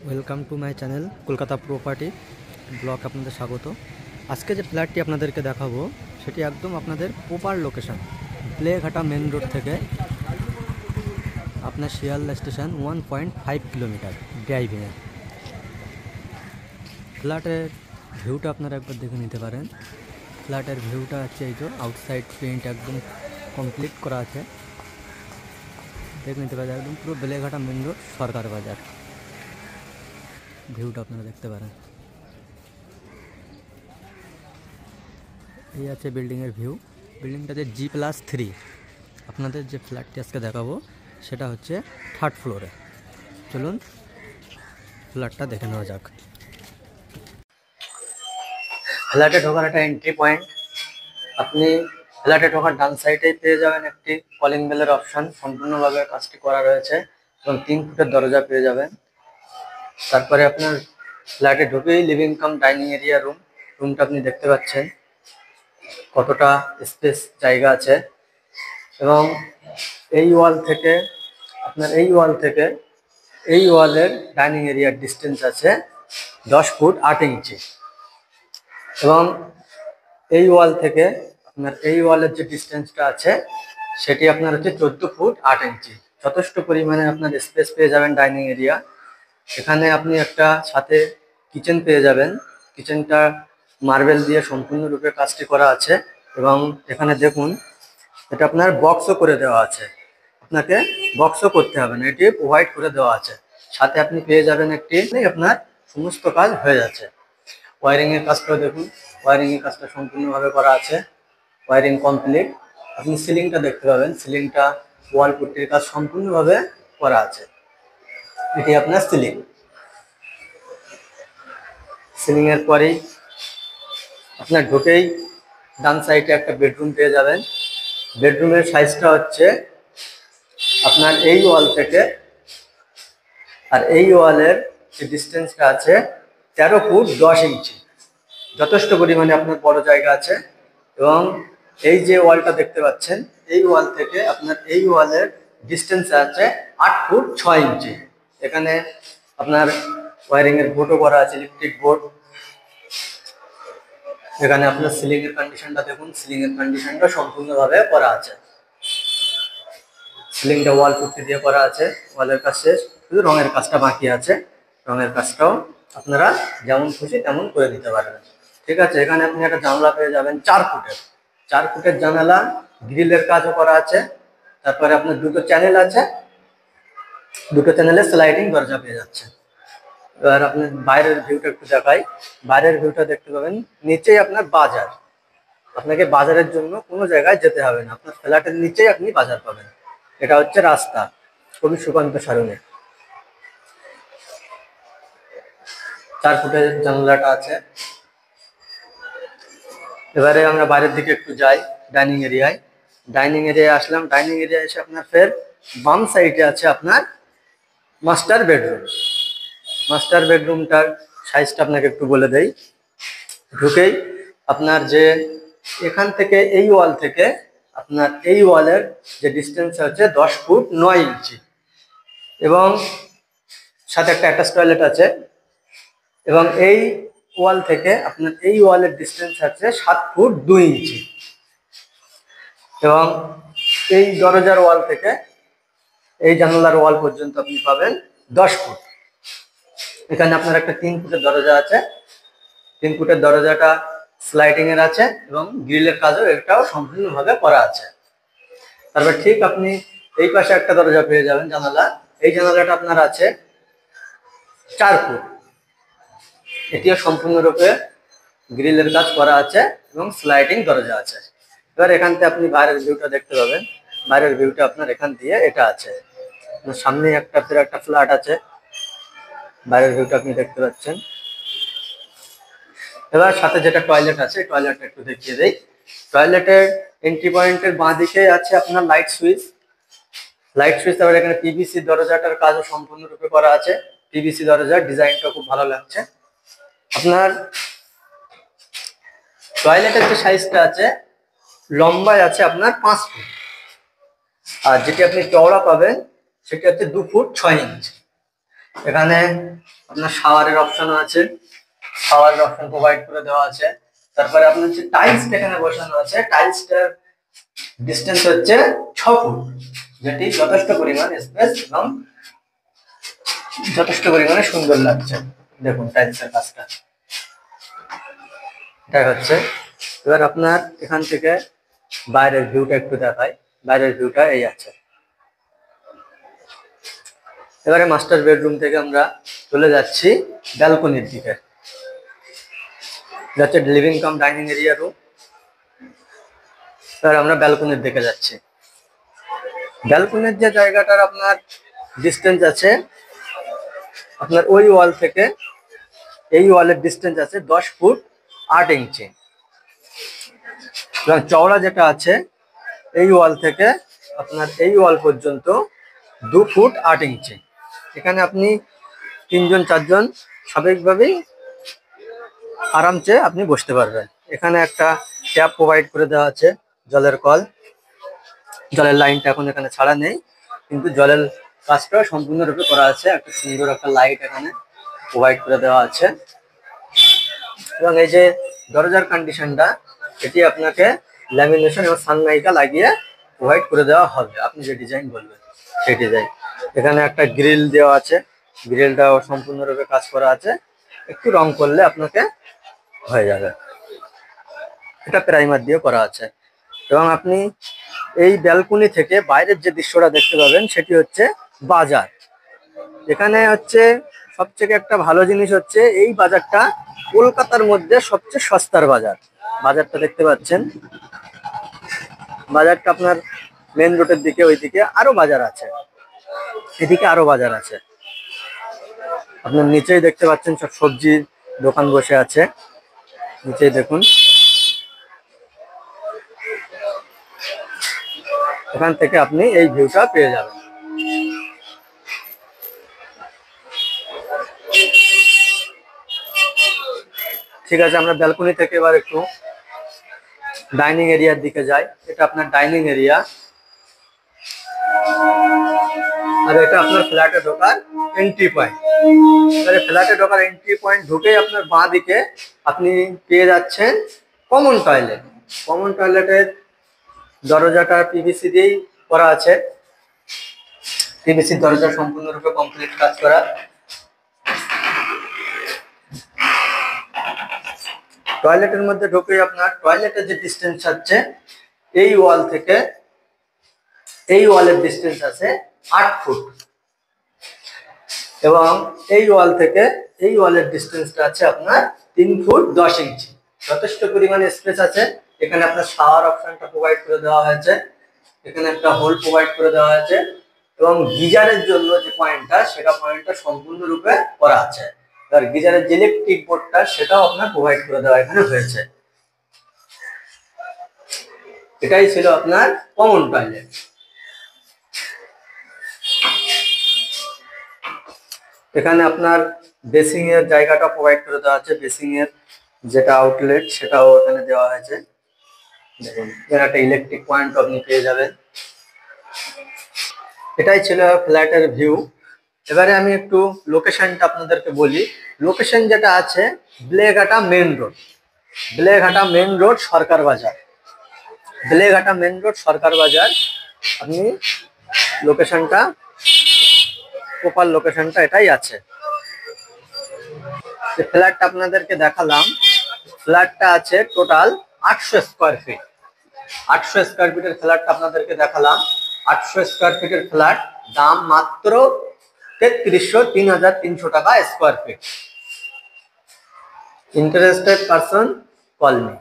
Welcome to my channel Kolkata property blog. আপনাদের স্বাগত। আজকে যে ফ্ল্যাটটি আপনাদেরকে দেখাবো সেটি একদম আপনাদের প্রপার লোকেশান, প্লেঘাটা মেন রোড থেকে আপনার শিয়ালদা স্টেশন 1.5 কিলোমিটার ড্রাইভিংয়ে। ফ্ল্যাটের ভিউটা আপনারা একবার দেখে নিতে পারেন। ফ্ল্যাটের ভিউটা হচ্ছে এই তো, আউটসাইড পেইন্ট একদম কমপ্লিট করা আছে, দেখে নিতে পারেন। একদম পুরো বেলেঘাটা মেন রোড, সরকার বাজার। ভিউটা আপনারা দেখতে পারেন। এই আছে বিল্ডিংয়ের ভিউ। বিল্ডিংটাতে G+3। আপনাদের যে ফ্ল্যাটটি আজকে দেখাবো সেটা হচ্ছে 3rd ফ্লোরে। চলুন ফ্ল্যাটটা দেখে নেওয়া যাক। ফ্ল্যাটে ঢোকার একটা এন্ট্রি পয়েন্ট। আপনি ফ্ল্যাটে ঢোকার ডান সাইডেই পেয়ে যাবেন একটি কলিং বেলের অপশান, সম্পূর্ণভাবে কাজটি করা রয়েছে, এবং 3 ফুটের দরজা পেয়ে যাবেন। তারপরে আপনার ফ্ল্যাটে ঢুকেই লিভিং কাম ডাইনিং এরিয়া রুমটা আপনি দেখতে পাচ্ছেন কতটা স্পেস জায়গা আছে। এবং এই ওয়াল থেকে এই ওয়ালের ডাইনিং এরিয়ার ডিস্টেন্স আছে 10 ফুট 8 ইঞ্চি। এবং এই ওয়াল থেকে আপনার এই ওয়ালের যে ডিস্টেন্সটা আছে সেটি আপনার হচ্ছে 14 ফুট 8 ইঞ্চি। যথেষ্ট পরিমাণে আপনার স্পেস পেয়ে যাবেন ডাইনিং এরিয়া। এখানে আপনি একটা সাথে কিচেন পেয়ে যাবেন। কিচেনটা মার্বেল দিয়ে সম্পূর্ণরূপে কাজটি করা আছে। এবং এখানে দেখুন, এটা আপনার বক্সও করে দেওয়া আছে, আপনাকে বক্সও করতে হবে না, এটি প্রোভাইড করে দেওয়া আছে। সাথে আপনি পেয়ে যাবেন একটি, আপনার সমস্ত কাজ হয়ে যাচ্ছে। ওয়ারিংয়ের কাজটাও দেখুন, ওয়ারিংয়ের কাজটা সম্পূর্ণভাবে করা আছে, ওয়ারিং কমপ্লিট। আপনি সিলিংটা দেখতে পাবেন, সিলিংটা ওয়াল পুট্টির কাজ সম্পূর্ণভাবে করা আছে। এটি আপনার সিলিংয়ের পরেই আপনার ঢুকেই ডান সাইডে একটা বেডরুম পেয়ে যাবেন। বেডরুমের সাইজটা হচ্ছে আপনার এই ওয়াল থেকে আর এই ওয়ালের যে ডিস্টেন্সটা আছে 13 ফুট 10 ইঞ্চি। যথেষ্ট পরিমাণে আপনার বড় জায়গা আছে। এবং এই যে ওয়ালটা দেখতে পাচ্ছেন, এই ওয়াল থেকে আপনার এই ওয়ালের ডিস্টেন্স আছে 8 ফুট 6 ইঞ্চি। এখানে আপনার ওয়ারিংয়ের বোর্ডও করা আছে, ইলেকট্রিক বোর্ড। এখানে আপনার সিলিংয়ের কন্ডিশনটা দেখুন, সিলিংয়ের কন্ডিশনটা সম্পূর্ণভাবে করা আছে। সিলিংটা ওয়াল পুট্টি দিয়ে করা আছে, ওয়ালের কাজ শেষ, শুধু রঙের কাজটা বাকি আছে। রঙের কাজটাও আপনারা যেমন খুশি তেমন করে দিতে পারবেন। ঠিক আছে, এখানে আপনি একটা জানলা পেয়ে যাবেন 4 ফুটের জানালা, গ্রিলের কাজও করা আছে। তারপরে আপনার দুটো চ্যানেল আছে, দুটো চ্যানেলে স্লাইডিং দরজা পেয়ে যাচ্ছে। এবার আপনি বাইরের ভিউটা একটু দেখাই। বাইরের ভিউটা দেখতে পাবেন, নিচেই আপনার বাজার। আপনাকে বাজারের জন্য কোনো জায়গায় যেতে হবে না, আপনার ফ্ল্যাটের নিচেই আপনি বাজার পাবেন। এটা হচ্ছে রাস্তা, খুবই সুকান্ত সারণে। 4 ফুটের জানলাটা আছে। এবারে আমরা বাইরের দিকে একটু যাই, ডাইনিং এরিয়ায়। ডাইনিং এরিয়ায় আসলাম। ডাইনিং এরিয়ায় এসে আপনার ফের বাম সাইডে আছে আপনার মাস্টার বেডরুম। মাস্টার বেডরুমটার সাইজটা আপনাকে একটু বলে দেই। ঢুকেই আপনার যে এখান থেকে এই ওয়াল থেকে আপনার এই ওয়ালের যে ডিস্টেন্স হচ্ছে 10 ফুট 9 ইঞ্চি। এবং সাথে একটা অ্যাটাচ টয়লেট আছে। এবং এই ওয়াল থেকে আপনার এই ওয়ালের ডিস্টেন্স আছে 7 ফুট 2 ইঞ্চি। এবং এই দরজার ওয়াল থেকে এই জানালার ওয়াল পর্যন্ত আপনি পাবেন 10 ফুট। এখানে আপনার একটা 3 ফুটের দরজা আছে। 3 ফুটের দরজাটা স্লাইডিং এর আছে এবং গ্রিলের কাজও এটাও সম্পূর্ণভাবে করা আছে। তারপর ঠিক আপনি এই পাশে একটা দরজা পেয়ে যাবেন, জানালা। এই জানালাটা আপনার আছে 4 ফুট। এটিও সম্পূর্ণরূপে গ্রিলের কাজ করা আছে এবং স্লাইডিং দরজা আছে। এবার এখান থেকে আপনি বাইরের ভিউটা দেখতে পাবেন। বাইরের ভিউটা আপনার এখান দিয়ে এটা আছে। সামনে একটা ফ্ল্যাট আছে, বাইরের ভিউটা আপনি দেখতে পাচ্ছেন। এবার সাথে যেটা টয়লেট আছে, টয়লেটটা একটু দেখিয়ে দেই। টয়লেটের এন্ট্রি পয়েন্টের বাঁ দিকে আছে আপনার লাইট সুইচ। তারপরে এখানে পিভিসি দরজাটার কাজও সম্পূর্ণরূপে করা আছে। পিভিসি দরজার ডিজাইনটা খুব ভালো লাগছে। আপনার টয়লেটের যে সাইজটা আছে, লম্বায় আছে আপনার 5 ফুট, আর যেটি আপনি চওড়া পাবেন সেটি হচ্ছে 2 ফুট 6 ইঞ্চি। এখানে আপনার শাওয়ারের অপশনও আছে, শাওয়ারের অপশন প্রোভাইড করে দেওয়া আছে। তারপরে আপনার যে টাইলসটা এখানে বসানো আছে, টাইলসটার ডিস্টেন্স হচ্ছে 6 ফুট, যেটি যথেষ্ট পরিমাণ স্পেস এবং যথেষ্ট পরিমাণে সুন্দর লাগছে। দেখুন টাইলসের কাজটা এটাই হচ্ছে। এবার আপনার এখান থেকে বাইরের ভিউটা একটু দেখায়। বাইরের ভিউটা এই আছে। এবারে মাস্টার বেডরুম থেকে আমরা চলে যাচ্ছি ব্যালকনির দিকে, যাচ্ছে living cum dining area room. এবার আমরা ব্যালকনির দিকে যাচ্ছি। ব্যালকনির যে জায়গাটার আপনার ডিস্টেন্স আছে, আপনার ওই ওয়াল থেকে এই ওয়ালের ডিস্টেন্স আছে 10 ফুট 8 ইঞ্চি, এবং চওড়া যেটা আছে এই ওয়াল থেকে আপনার এই ওয়াল পর্যন্ত 2 ফুট 8 ইঞ্চি। এখানে আপনি 3 জন 4 জন স্বাভাবিকভাবেই আরামসে আপনি বসতে পারবেন। এখানে একটা ট্যাপ প্রোভাইড করে দেওয়া আছে, জলের কল। জলের লাইনটা এখন এখানে ছাড়া নেই, কিন্তু জলের কাজটা সম্পূর্ণরূপে করা আছে। একটা সুন্দর একটা লাইট এখানে প্রোভাইড করে দেওয়া আছে, এবং এই যে দরজার কন্ডিশনটা, এটি আপনাকে ল্যামিনেশন এবং সানমাইকা লাগিয়ে প্রোভাইড করে দেওয়া হবে। আপনি যে ডিজাইন বলবেন সেই ডিজাইন। এখানে একটা গ্রিল দেওয়া আছে, গ্রিলটাও সম্পূর্ণরূপে কাজ করা আছে। একটু রং করলে আপনাকে হয়ে যাবে। এটা প্রাইমার দিয়ে করা আছে। এবং আপনি এই ব্যালকনি থেকে বাইরের যে দৃশ্যটা দেখতে পাবেন সেটি হচ্ছে বাজার। এখানে হচ্ছে সবথেকে একটা ভালো জিনিস হচ্ছে এই বাজারটা কলকাতার মধ্যে সবচেয়ে সস্তার বাজার। বাজারটা দেখতে পাচ্ছেন, বাজারটা আপনার মেন রোডের দিকে, ওইদিকে আরো বাজার আছে, এদিকে আরো বাজার আছে। আপনার নিচেই দেখতে পাচ্ছেন সব সবজির দোকান বসে আছে, নিচেই দেখুন। এখান থেকে আপনি এই ভিউটা পেয়ে যাবেন। ঠিক আছে, আমরা ব্যালকনি থেকে এবার একটু ডাইনিং এরিয়ার দিকে যাই। এটা আপনার ডাইনিং এরিয়া, আর এটা আপনার ফ্ল্যাটে ঢোকার এন্ট্রি পয়েন্ট। এবারে ফ্ল্যাটে ঢোকার এন্ট্রি পয়েন্ট ঢুকেই আপনার বাঁ দিকে আপনি পেয়ে যাচ্ছেন কমন টয়লেট। কমন টয়লেটের দরজাটা পিভিসি দিয়েই করা আছে, পিভিসির দরজা সম্পূর্ণরূপে কমপ্লিট কাজ করা। টয়লেটের মধ্যে ঢুকেই আপনার টয়লেটের যে ডিস্টেন্স আছে এই ওয়াল থেকে এই ওয়ালের ডিস্টেন্স আছে 8 ফুট, এবং এই ওয়াল থেকে এই ওয়ালের ডিস্টেন্সটা আছে আপনার 3 ফুট 10 ইঞ্চি। যথেষ্ট পরিমাণে স্পেস আছে। এখানে আপনার শাওয়ার অপশনটা প্রোভাইড করে দেওয়া হয়েছে, এখানে একটা হোল প্রোভাইড করে দেওয়া হয়েছে, এবং গিজারের জন্য যে পয়েন্টটা, সেটা পয়েন্টটা সম্পূর্ণরূপে করা আছে। আর গিজারের যে ইলেকট্রিক বোর্ডটা, সেটাও আপনার প্রোভাইড করে দেওয়া এখানে হয়েছে। এটাই ছিল আপনার কমন টয়লেট। এখানে আপনার বেসিং এর জায়গাটা প্রোভাইড করে দেওয়া আছে, বেসিং এর যেটা আউটলেট সেটাও এখানে দেওয়া হয়েছে। দেখুন এর একটা ইলেকট্রিক পয়েন্ট আপনি পেয়ে যাবেন। এটাই ছিল ফ্ল্যাটের ভিউ। এবারে আমি একটু লোকেশনটা আপনাদেরকে বলি। লোকেশন যেটা আছে Beleghata main road, Beleghata main road Sarkar Bazar, Beleghata main road Sarkar বাজার। আপনি লোকেশনটা, প্রপার লোকেশনটা এটাই আছে। যে ফ্ল্যাটটা আপনাদেরকে দেখালাম, ফ্ল্যাটটা আছে টোটাল 800 স্কোয়ার ফিট। 800 স্কোয়ার ফিটের ফ্ল্যাটটা আপনাদেরকে দেখালাম। 800 স্কোয়ার ফিটের ফ্ল্যাট, দাম মাত্র 3300 টাকা square feet. Interested person call me.